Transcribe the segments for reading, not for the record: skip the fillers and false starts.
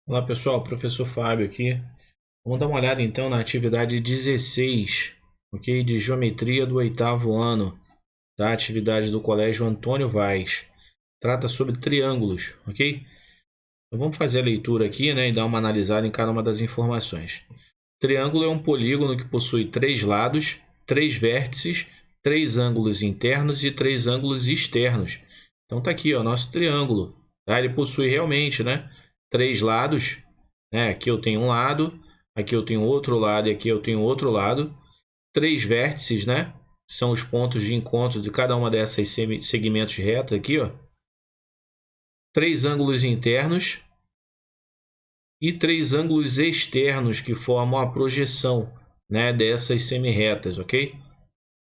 Olá pessoal, professor Fábio aqui. Vamos dar uma olhada então na atividade 16, ok? De geometria do oitavo ano, da atividade do Colégio Antônio Vaz. Trata sobre triângulos, ok? Então vamos fazer a leitura aqui, né, e dar uma analisada em cada uma das informações. Triângulo é um polígono que possui três lados, três vértices, três ângulos internos e três ângulos externos. Então tá aqui, ó, nosso triângulo. Tá? Ele possui realmente, né, três lados. Né? Aqui eu tenho um lado, aqui eu tenho outro lado e aqui eu tenho outro lado. Três vértices, né? São os pontos de encontro de cada uma dessas segmentos retos aqui, ó. Três ângulos internos e três ângulos externos que formam a projeção, né, dessas semirretas, ok?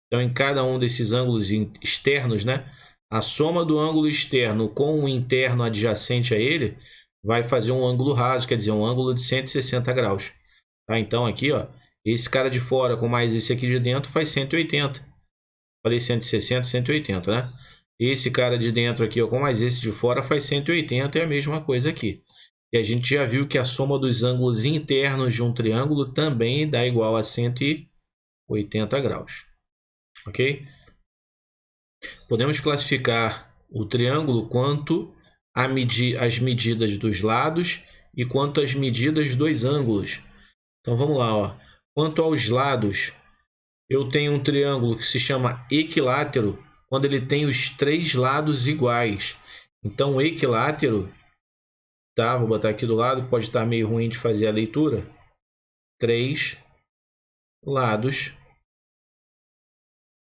Então, em cada um desses ângulos externos, né, a soma do ângulo externo com o interno adjacente a ele vai fazer um ângulo raso, quer dizer, um ângulo de 160 graus. Tá? Então, aqui, ó, esse cara de fora com mais esse aqui de dentro faz 180. Falei 160, 180, né? Esse cara de dentro aqui, ó, com mais esse de fora faz 180, é a mesma coisa aqui. E a gente já viu que a soma dos ângulos internos de um triângulo também dá igual a 180 graus. Ok? Podemos classificar o triângulo quanto às medidas dos lados e quanto às medidas dos ângulos. Então vamos lá, ó. Quanto aos lados, eu tenho um triângulo que se chama equilátero quando ele tem os três lados iguais. Então o equilátero, tá? Vou botar aqui do lado, pode estar meio ruim de fazer a leitura. Três lados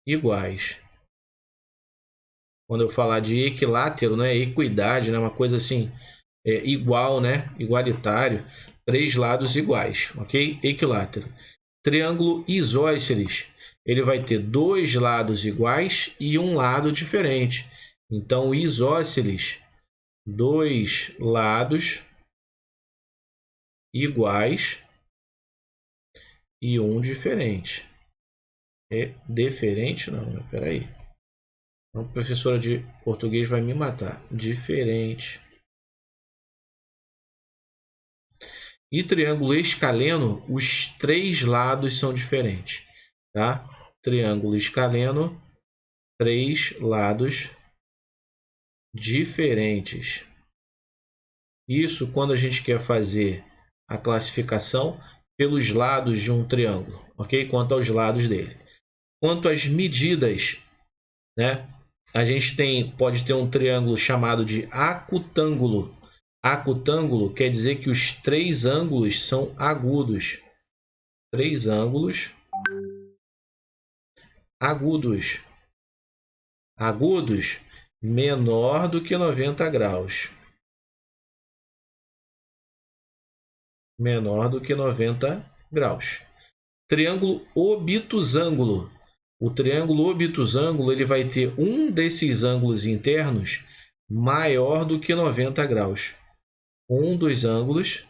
iguais. Quando eu falar de equilátero, né, equidade, né, uma coisa assim, igual, né, igualitário, três lados iguais, ok? Equilátero. Triângulo isósceles, ele vai ter dois lados iguais e um lado diferente. Então, isósceles, dois lados iguais e um diferente. É diferente? Não, peraí. A professora de português vai me matar. Diferente. E triângulo escaleno, os três lados são diferentes. Tá? Triângulo escaleno, três lados diferentes. Isso quando a gente quer fazer a classificação pelos lados de um triângulo, ok? Quanto aos lados dele. Quanto às medidas, né? A gente pode ter um triângulo chamado de acutângulo. Acutângulo quer dizer que os três ângulos são agudos. Três ângulos agudos. Agudos menor do que 90 graus. Menor do que 90 graus. Triângulo obtusângulo. O triângulo obtusângulo ele vai ter um desses ângulos internos maior do que 90 graus. Um dos ângulos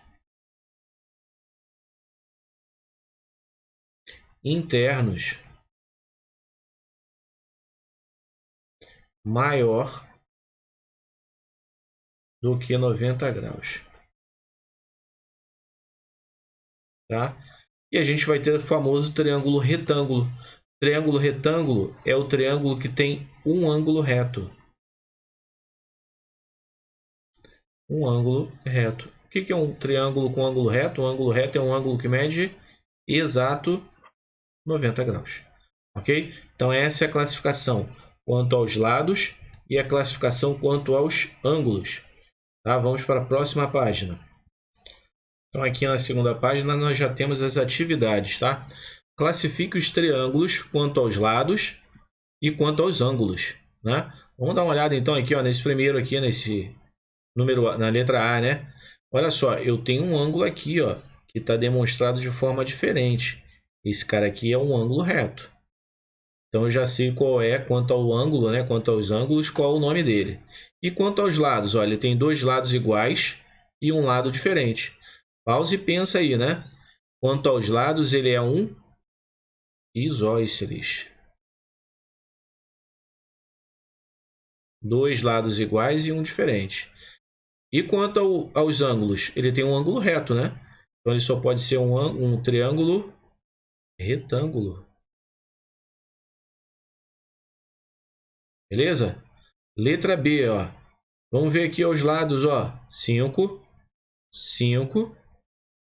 internos maior do que 90 graus. Tá? E a gente vai ter o famoso triângulo retângulo. Triângulo retângulo é o triângulo que tem um ângulo reto. Um ângulo reto. O que é um triângulo com ângulo reto? Um ângulo reto é um ângulo que mede exato 90 graus. Ok? Então essa é a classificação quanto aos lados e a classificação quanto aos ângulos. Tá? Vamos para a próxima página. Então aqui na segunda página nós já temos as atividades, tá? Classifique os triângulos quanto aos lados e quanto aos ângulos, né? Vamos dar uma olhada então aqui, ó, nesse primeiro aqui, nesse número, na letra A, né? Olha só, eu tenho um ângulo aqui, ó, que está demonstrado de forma diferente. Esse cara aqui é um ângulo reto. Então eu já sei qual é, quanto ao ângulo, né? Quanto aos ângulos, qual é o nome dele. E quanto aos lados, olha, ele tem dois lados iguais e um lado diferente. Pausa e pensa aí, né? Quanto aos lados, ele é um isósceles. Dois lados iguais e um diferente. E quanto aos ângulos? Ele tem um ângulo reto, né? Então, ele só pode ser um triângulo retângulo. Beleza? Letra B, ó. Vamos ver aqui aos lados, ó. 5, 5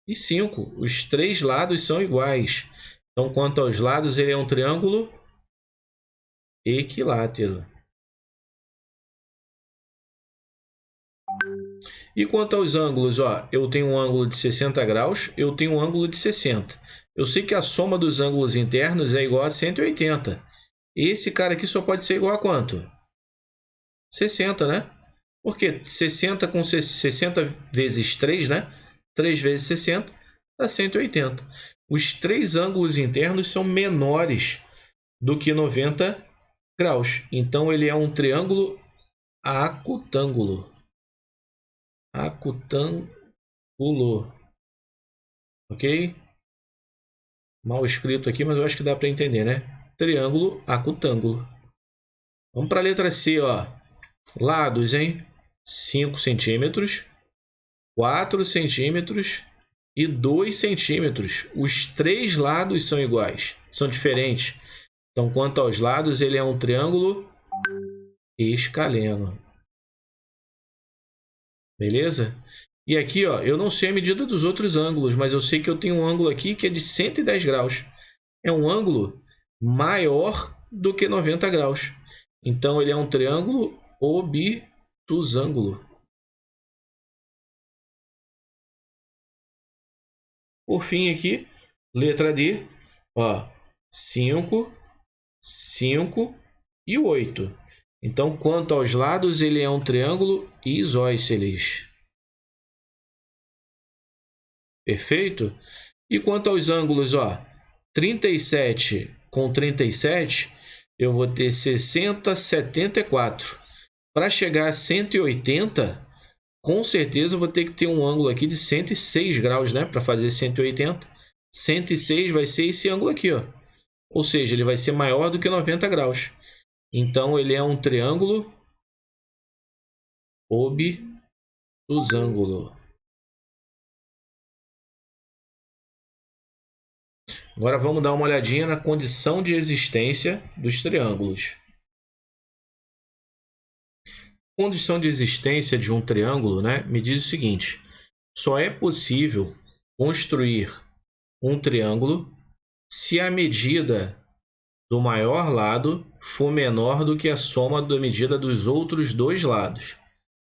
e 5. Os três lados são iguais. Então, quanto aos lados, ele é um triângulo equilátero. E quanto aos ângulos, ó, eu tenho um ângulo de 60 graus, eu tenho um ângulo de 60. Eu sei que a soma dos ângulos internos é igual a 180. Esse cara aqui só pode ser igual a quanto? 60, né? Porque 60 com 60 vezes 3, né? 3 vezes 60 dá 180. Os três ângulos internos são menores do que 90 graus. Então, ele é um triângulo acutângulo. Acutângulo. Ok? Mal escrito aqui, mas eu acho que dá para entender, né? Triângulo acutângulo. Vamos para a letra C, ó. Lados, hein? 5 centímetros, 4 centímetros e 2 centímetros. Os três lados são iguais, são diferentes. Então, quanto aos lados, ele é um triângulo escaleno. Beleza? E aqui, ó, eu não sei a medida dos outros ângulos, mas eu sei que eu tenho um ângulo aqui que é de 110 graus. É um ângulo maior do que 90 graus. Então, ele é um triângulo obtusângulo. Por fim, aqui, letra D, ó, 5, 5 e 8. Então, quanto aos lados, ele é um triângulo isósceles. Perfeito? E quanto aos ângulos, ó, 37 com 37, eu vou ter 60, 74. Para chegar a 180, com certeza eu vou ter que ter um ângulo aqui de 106 graus, né? Para fazer 180. 106 vai ser esse ângulo aqui, ó. Ou seja, ele vai ser maior do que 90 graus. Então, ele é um triângulo obtusângulo. Agora vamos dar uma olhadinha na condição de existência dos triângulos. Condição de existência de um triângulo, né, me diz o seguinte: só é possível construir um triângulo se a medida do maior lado for menor do que a soma da medida dos outros dois lados.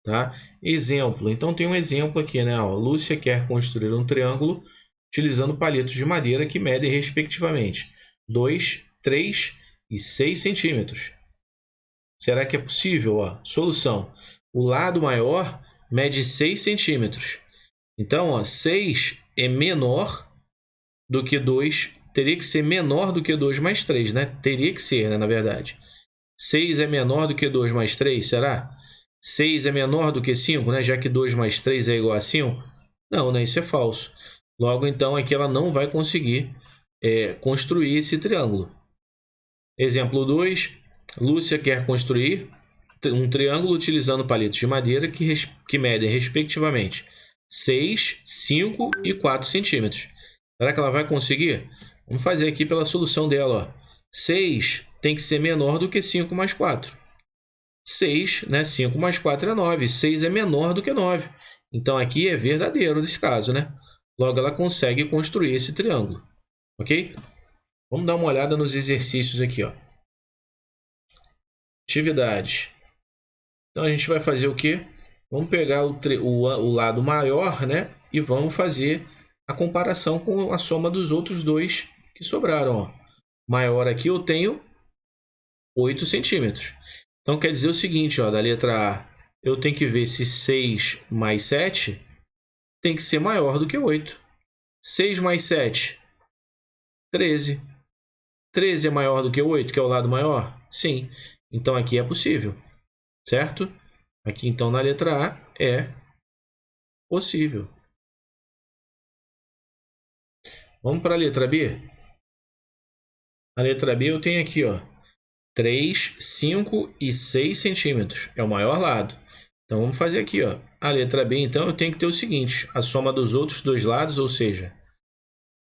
Tá? Exemplo. Então, tem um exemplo aqui, né? Ó, Lúcia quer construir um triângulo utilizando palitos de madeira que medem, respectivamente, 2, 3 e 6 centímetros. Será que é possível? Ó, solução. O lado maior mede 6 centímetros. Então, ó, 6 é menor do que 2. Teria que ser menor do que 2 mais 3, né? Teria que ser, né, na verdade. 6 é menor do que 2 mais 3, será? 6 é menor do que 5, né? Já que 2 mais 3 é igual a 5? Não, né? Isso é falso. Logo, então, aqui ela não vai conseguir construir esse triângulo. Exemplo 2. Lúcia quer construir um triângulo utilizando palitos de madeira que medem, respectivamente, 6, 5 e 4 centímetros. Será que ela vai conseguir? Vamos fazer aqui pela solução dela. Ó. 6 tem que ser menor do que 5 mais 4. 6, né? 5 mais 4 é 9. 6 é menor do que 9. Então, aqui é verdadeiro nesse caso, né? Logo, ela consegue construir esse triângulo. Ok? Vamos dar uma olhada nos exercícios aqui. Ó. Atividades. Então, a gente vai fazer o quê? Vamos pegar o lado maior, né? E vamos fazer a comparação com a soma dos outros dois que sobraram. Ó. Maior aqui eu tenho 8 centímetros. Então, quer dizer o seguinte, ó, da letra A, eu tenho que ver se 6 mais 7 tem que ser maior do que 8. 6 mais 7, 13. 13 é maior do que 8, que é o lado maior? Sim. Então, aqui é possível, certo? Aqui, então, na letra A, é possível. Vamos para a letra B? A letra B eu tenho aqui, ó, 3, 5 e 6 centímetros. É o maior lado. Então, vamos fazer aqui, ó. A letra B, então, eu tenho que ter o seguinte. A soma dos outros dois lados, ou seja,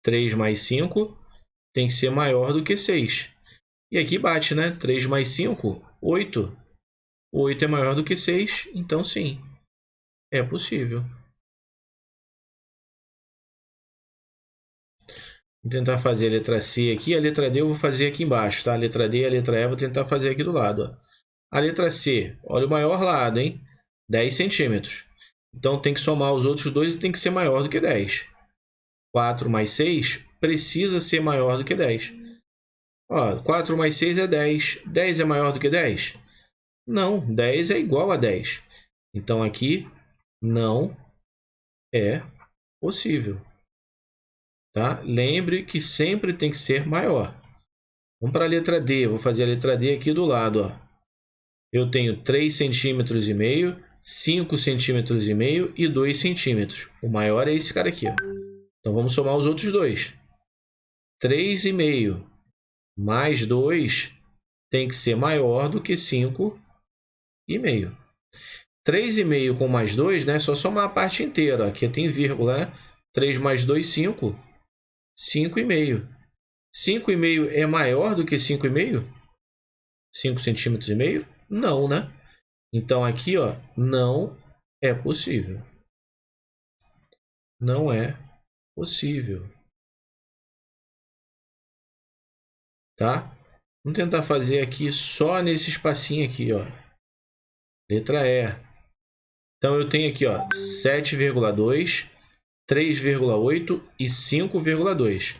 3 mais 5, tem que ser maior do que 6. E aqui bate, né? 3 mais 5, 8. 8 é maior do que 6, então sim, é possível. Vou tentar fazer a letra C aqui. A letra D eu vou fazer aqui embaixo, tá? A letra D e a letra E eu vou tentar fazer aqui do lado, ó. A letra C, olha o maior lado, hein? 10 centímetros. Então, tem que somar os outros dois e tem que ser maior do que 10. 4 mais 6 precisa ser maior do que 10. Ó, 4 mais 6 é 10. 10 é maior do que 10? Não, 10 é igual a 10. Então, aqui não é possível. Tá? Lembre que sempre tem que ser maior. Vamos para a letra D. Vou fazer a letra D aqui do lado. Ó. Eu tenho 3,5 cm, 5,5 cm e 2 centímetros. O maior é esse cara aqui. Ó. Então, vamos somar os outros dois. 3,5 mais 2 tem que ser maior do que 5,5. 3,5 com mais 2, né? Só somar a parte inteira. Aqui tem vírgula, né? 3 mais 2, 5. 5,5. 5,5 é maior do que 5,5? 5 centímetros e meio? Não, né? Então, aqui, ó, não é possível. Não é possível. Tá? Vamos tentar fazer aqui só nesse espacinho aqui, ó. Letra E. Então, eu tenho aqui, ó, 7,2, 3,8 e 5,2.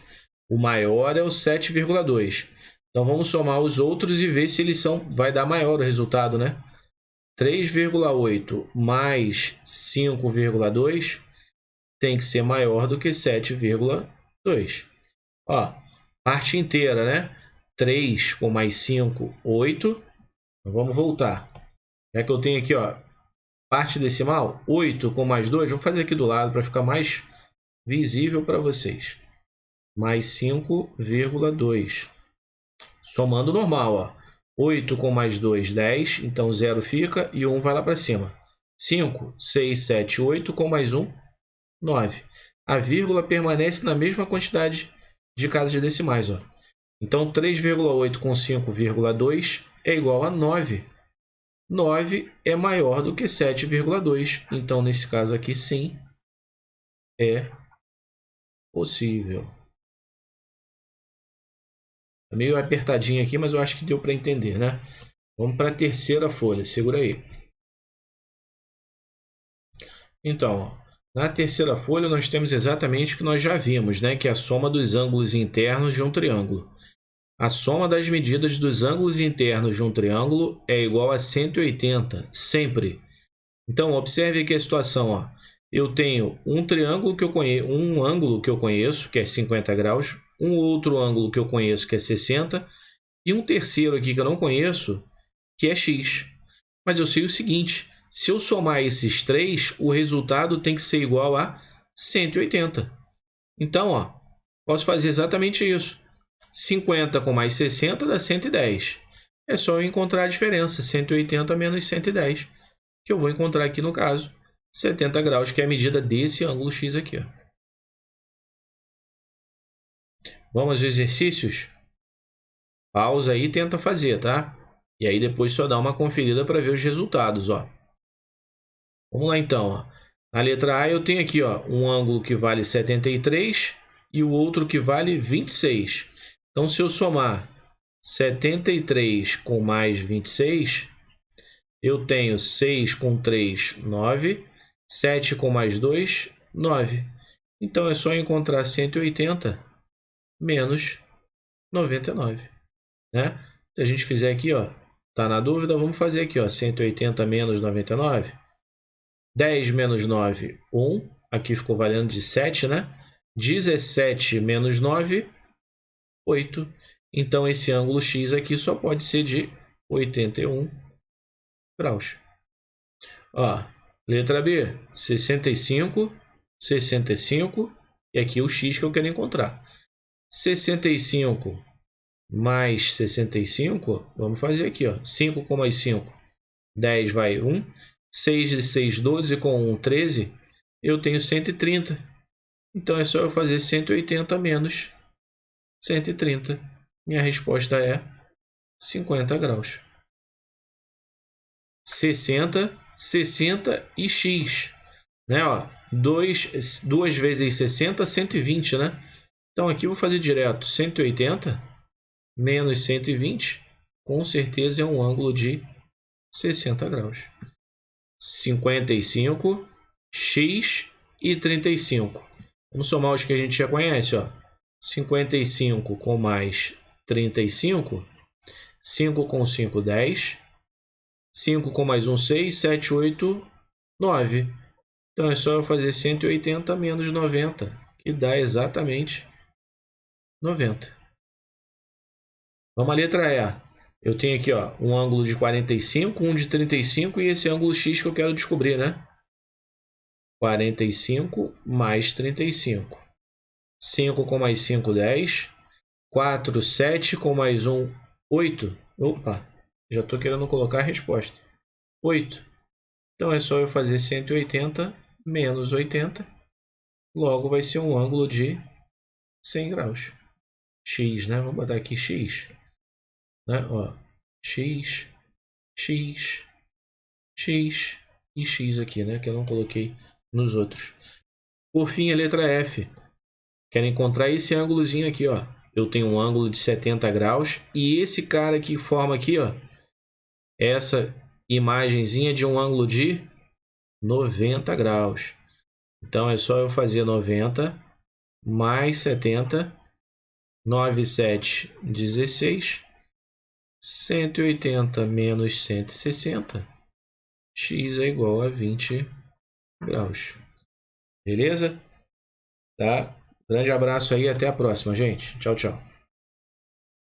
O maior é o 7,2. Então, vamos somar os outros e ver se eles vai dar maior o resultado, né? 3,8 mais 5,2 tem que ser maior do que 7,2. Ó, parte inteira, né? 3 com mais 5, 8. Vamos voltar. Já que eu tenho aqui, ó, parte decimal, 8 com mais 2. Vou fazer aqui do lado para ficar mais visível para vocês. Mais 5,2. Somando normal, ó. 8 com mais 2, 10. Então, 0 fica e 1 vai lá para cima. 5, 6, 7, 8 com mais 1, 9. A vírgula permanece na mesma quantidade de casas decimais. Ó. Então, 3,8 com 5,2 é igual a 9. 9 é maior do que 7,2. Então, nesse caso aqui, sim, é possível. É meio apertadinho aqui, mas eu acho que deu para entender, né? Vamos para a terceira folha. Segura aí. Então, ó, na terceira folha nós temos exatamente o que nós já vimos, né? Que é a soma dos ângulos internos de um triângulo. A soma das medidas dos ângulos internos de um triângulo é igual a 180, sempre. Então, observe aqui a situação. Ó. Eu tenho um triângulo que eu conheço, um ângulo que eu conheço, que é 50 graus, um outro ângulo que eu conheço, que é 60, e um terceiro aqui que eu não conheço, que é x. Mas eu sei o seguinte, se eu somar esses três, o resultado tem que ser igual a 180. Então, ó, posso fazer exatamente isso. 50 com mais 60 dá 110. É só eu encontrar a diferença, 180 menos 110, que eu vou encontrar aqui no caso, 70 graus, que é a medida desse ângulo x aqui. Ó. Vamos aos exercícios? Pausa aí e tenta fazer, tá? E aí depois só dá uma conferida para ver os resultados, ó. Vamos lá então, ó. Na letra A eu tenho aqui, ó, um ângulo que vale 73 e o outro que vale 26. Então, se eu somar 73 com mais 26, eu tenho 6 com 3, 9. 7 com mais 2, 9. Então, é só encontrar 180 menos 99. Né? Se a gente fizer aqui, ó, tá na dúvida, vamos fazer aqui, ó, 180 menos 99. 10 menos 9, 1. Aqui ficou valendo de 7, né? 17 menos 9, 8. Então, esse ângulo x aqui só pode ser de 81 graus. Ó, letra B, 65, 65. E aqui o x que eu quero encontrar. 65 mais 65, vamos fazer aqui, ó. 5 com mais 5, 10 vai 1. 6 de 6, 12, com 1, 13, eu tenho 130. Então é só eu fazer 180 menos 130. Minha resposta é 50 graus. 60, 60 e x. Né? Ó, 2 vezes 60, 120, né? Então aqui eu vou fazer direto. 180 menos 120, com certeza é um ângulo de 60 graus. 55, x e 35. Vamos somar os que a gente já conhece. Ó. 55 com mais 35. 5 com 5, 10. 5 com mais 1, 6. 7, 8, 9. Então é só eu fazer 180 menos 90, que dá exatamente 90. Vamos à letra E. Eu tenho aqui ó, um ângulo de 45, um de 35 e esse ângulo x que eu quero descobrir, né? 45 mais 35. 5 com mais 5, 10. 4, 7 com mais 1, 8. Opa, já estou querendo colocar a resposta. 8. Então é só eu fazer 180 menos 80. Logo vai ser um ângulo de 100 graus. X, né? Vamos botar aqui x. Né? Ó, x, x, x e x aqui, né? Que eu não coloquei nos outros. Por fim, a letra F. Quero encontrar esse ângulozinho aqui, ó. Eu tenho um ângulo de 70 graus e esse cara que forma aqui, ó, essa imagenzinha de um ângulo de 90 graus. Então é só eu fazer 90 mais 70, 9, 7, 16, 180 menos 160, x é igual a 20 graus. Beleza? Tá? Grande abraço aí, até a próxima, gente. Tchau, tchau.